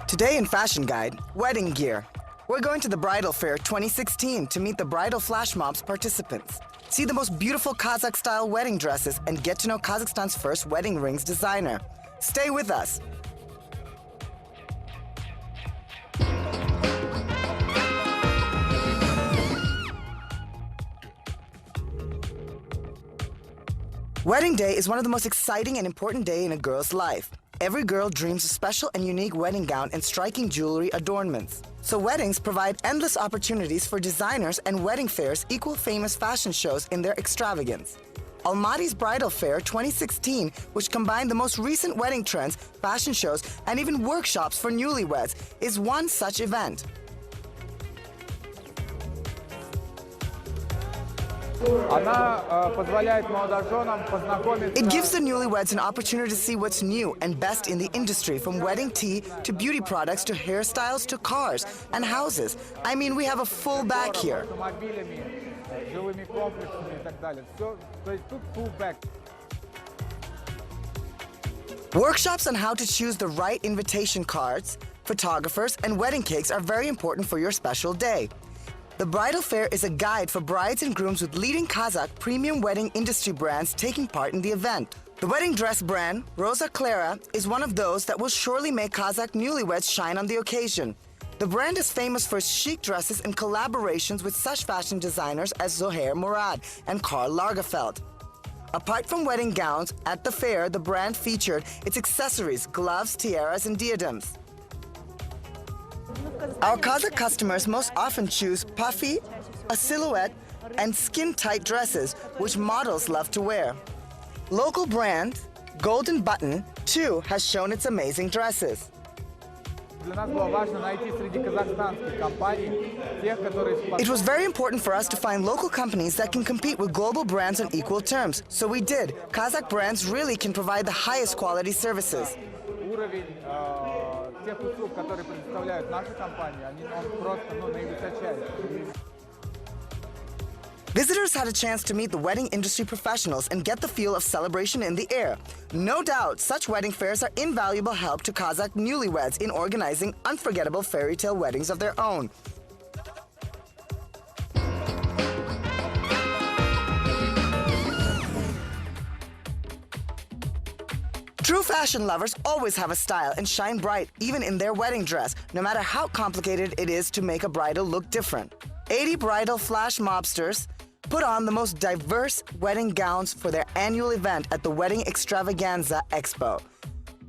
Today in Fashion Guide, wedding gear. We're going to the Bridal Fair 2016 to meet the bridal flash mobs participants. See the most beautiful Kazakh-style wedding dresses and get to know Kazakhstan's first wedding rings designer. Stay with us. Wedding day is one of the most exciting and important days in a girl's life. Every girl dreams of special and unique wedding gown and striking jewelry adornments. So weddings provide endless opportunities for designers, and wedding fairs equal famous fashion shows in their extravagance. Almaty's Bridal Fair 2016, which combined the most recent wedding trends, fashion shows, and even workshops for newlyweds, is one such event. It gives the newlyweds an opportunity to see what's new and best in the industry, from wedding tea to beauty products to hairstyles to cars and houses. I mean, we have a full bag here. Workshops on how to choose the right invitation cards, photographers, and wedding cakes are very important for your special day. The Bridal Fair is a guide for brides and grooms with leading Kazakh premium wedding industry brands taking part in the event. The wedding dress brand, Rosa Clara, is one of those that will surely make Kazakh newlyweds shine on the occasion. The brand is famous for its chic dresses and collaborations with such fashion designers as Zohair Murad and Karl Lagerfeld. Apart from wedding gowns, at the fair, the brand featured its accessories, gloves, tiaras, and diadems. Our Kazakh customers most often choose puffy, a silhouette, and skin-tight dresses, which models love to wear. Local brand, Golden Button, too, has shown its amazing dresses. It was very important for us to find local companies that can compete with global brands on equal terms, so we did. Kazakh brands really can provide the highest quality services. Visitors had a chance to meet the wedding industry professionals and get the feel of celebration in the air. No doubt, such wedding fairs are invaluable help to Kazakh newlyweds in organizing unforgettable fairy tale weddings of their own. True fashion lovers always have a style and shine bright even in their wedding dress, no matter how complicated it is to make a bridal look different. 80 bridal flash mobsters put on the most diverse wedding gowns for their annual event at the Wedding Extravaganza Expo.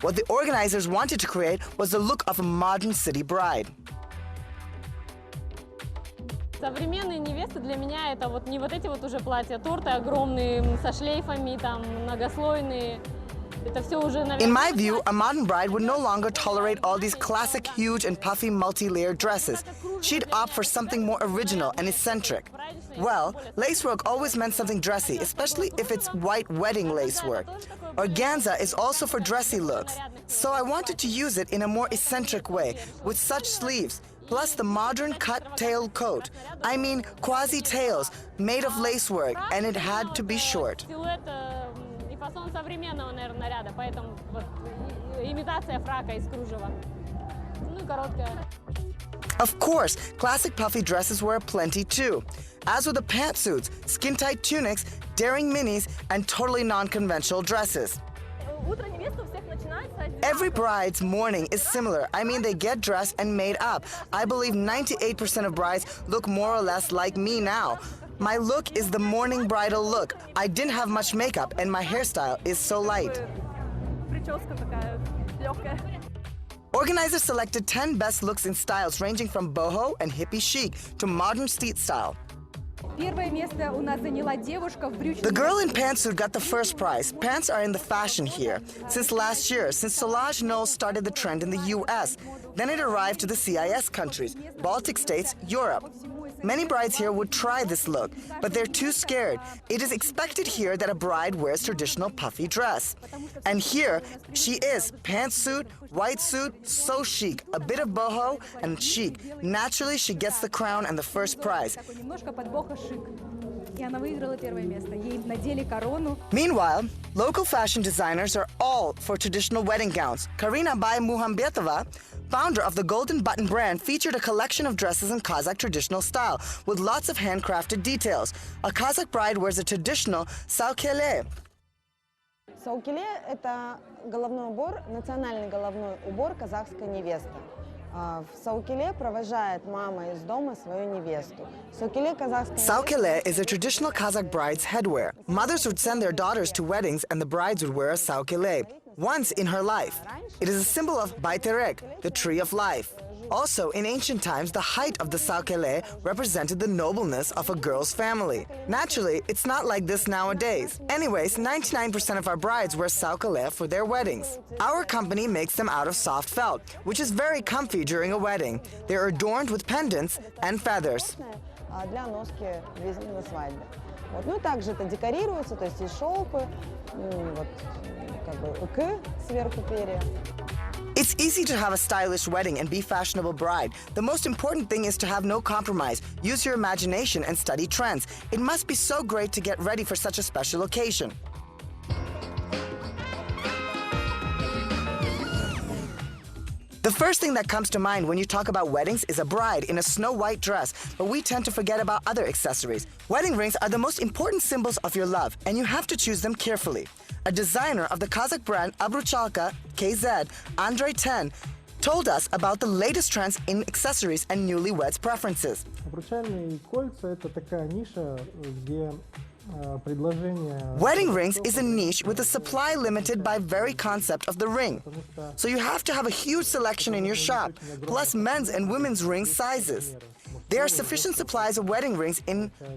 What the organizers wanted to create was the look of a modern city bride. Современные невесты для меня это вот не вот эти вот уже платья, торты огромные со шлейфами, там многослойные. In my view, a modern bride would no longer tolerate all these classic, huge and puffy multi-layered dresses. She'd opt for something more original and eccentric. Well, lacework always meant something dressy, especially if it's white wedding lacework. Organza is also for dressy looks, so I wanted to use it in a more eccentric way, with such sleeves, plus the modern cut-tail coat. I mean, quasi-tails, made of lacework, and it had to be short. Фасон современного, наверное, наряда, поэтому вот имитация фрака из кружева. Ну и короткая. Of course, classic puffy dresses were aplenty too, as were the pantsuits, skin-tight tunics, daring minis, and totally non-conventional dresses. Every bride's morning is similar. I mean, they get dressed and made up. I believe 98% of brides look more or less like me now. My look is the morning bridal look. I didn't have much makeup, and my hairstyle is so light. Organizers selected 10 best looks in styles ranging from boho and hippie chic to modern street style. The girl in pantsuit got the first prize. Pants are in the fashion here since last year, since Solange Knowles started the trend in the US. Then it arrived to the CIS countries, Baltic states, Europe. Many brides here would try this look, but they're too scared. It is expected here that a bride wears traditional puffy dress. And here she is, pantsuit, white suit, so chic, a bit of boho and chic. Naturally, she gets the crown and the first prize. Meanwhile, local fashion designers are all for traditional wedding gowns. Karina Bai Muhambetova founder of the Golden Button brand, featured a collection of dresses in Kazakh traditional style with lots of handcrafted details. A Kazakh bride wears a traditional saukele. Саукеле – это головной убор, национальный головной убор казахской невесты. В саукеле провожает мама из дома свою невесту. Saukele is a traditional Kazakh bride's headwear. Mothers would send their daughters to weddings and the brides would wear a saukele once in her life. It is a symbol of Baiterek, the tree of life. Also, in ancient times, the height of the saukele represented the nobleness of a girl's family. Naturally, it's not like this nowadays. Anyways, 99% of our brides wear saukele for their weddings. Our company makes them out of soft felt, which is very comfy during a wedding. They're adorned with pendants and feathers. Для носки на свадьбе. Ну, также это декорируется, то есть и шелкы, вот, как бы, сверху перья. It's easy to have a stylish wedding and be fashionable bride. The most important thing is to have no compromise. Use your imagination and study trends. It must be so great to get ready for such a special occasion. The first thing that comes to mind when you talk about weddings is a bride in a snow-white dress, but we tend to forget about other accessories. Wedding rings are the most important symbols of your love, and you have to choose them carefully. A designer of the Kazakh brand Abruchalka KZ, Andrei Ten, told us about the latest trends in accessories and newlyweds' preferences. Обручальные кольца – это такая ниша, где предложение. Wedding rings is a niche with a supply limited by very concept of the ring. So you have to have a huge selection in your shop, plus men's and women's ring sizes. There are sufficient supplies of wedding rings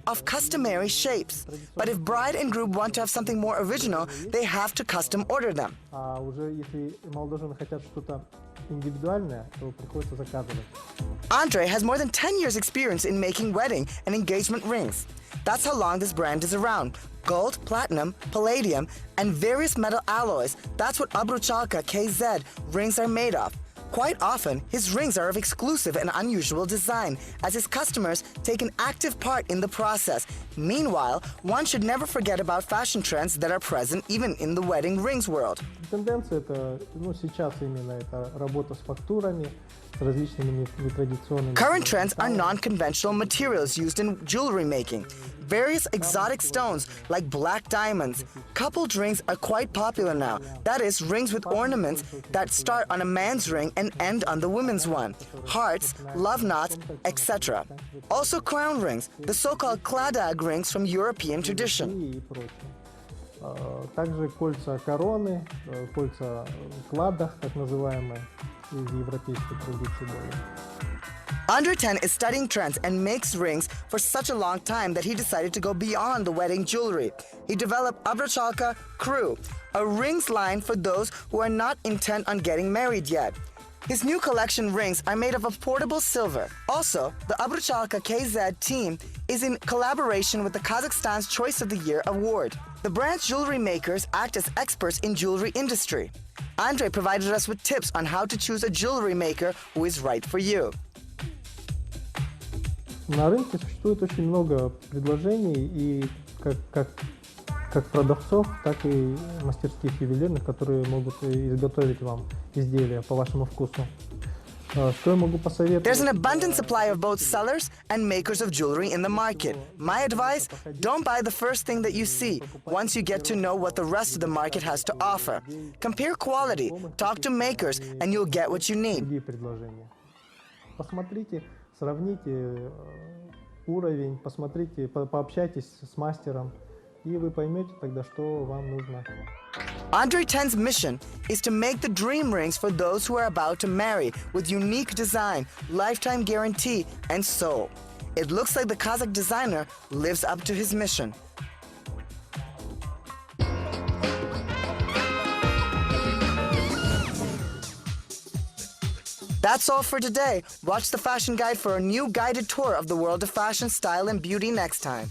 of customary shapes. But if bride and groom want to have something more original, they have to custom order them. А уже если молодожены хотят что-то индивидуальное, то приходится заказывать. Andre has more than 10 years experience in making wedding and engagement rings. That's how long this brand is around. Gold, platinum, palladium, and various metal alloys. That's what Abruchalka KZ rings are made of. Quite often, his rings are of exclusive and unusual design, as his customers take an active part in the process. Meanwhile, one should never forget about fashion trends that are present even in the wedding rings world. Тенденция это, сейчас именно это работа с фактурами, с различными нетрадиционными. Current trends are non-conventional materials used in jewelry making. Various exotic stones like black diamonds. Coupled rings are quite popular now. That is, rings with ornaments that start on a man's ring and end on the woman's one. Hearts, love knots, etc. Also crown rings, the so-called kladag rings from European tradition. Также кольца короны, кольца кладах, так называемые, из европейской традиции более. Andre Ten is studying trends and makes rings for such a long time that he decided to go beyond the wedding jewelry. He developed Abruchalka Crew, a rings line for those who are not intent on getting married yet. His new collection rings are made of a portable silver. Also, the Abruchalka KZ team is in collaboration with the Kazakhstan's Choice of the Year award. The brand's jewelry makers act as experts in jewelry industry. Andre provided us with tips on how to choose a jewelry maker who is right for you. На рынке существует очень много предложений, и как продавцов, так и мастерских ювелирных, которые могут изготовить вам изделия по вашему вкусу. Что я могу посоветовать? There's an abundant supply of both sellers and makers of jewelry in the market. My advice, don't buy the first thing that you see once you get to know what the rest of the market has to offer. Compare quality, talk to makers, and you'll get what you need. Другие предложения. Посмотрите, сравните уровень, посмотрите, пообщайтесь с мастером, и вы поймете тогда, что вам нужно. Andre Ten's mission is to make the dream rings for those who are about to marry with unique design, lifetime guarantee, and soul. It looks like the Kazakh designer lives up to his mission. That's all for today. Watch the Fashion Guide for a new guided tour of the world of fashion, style, and beauty next time.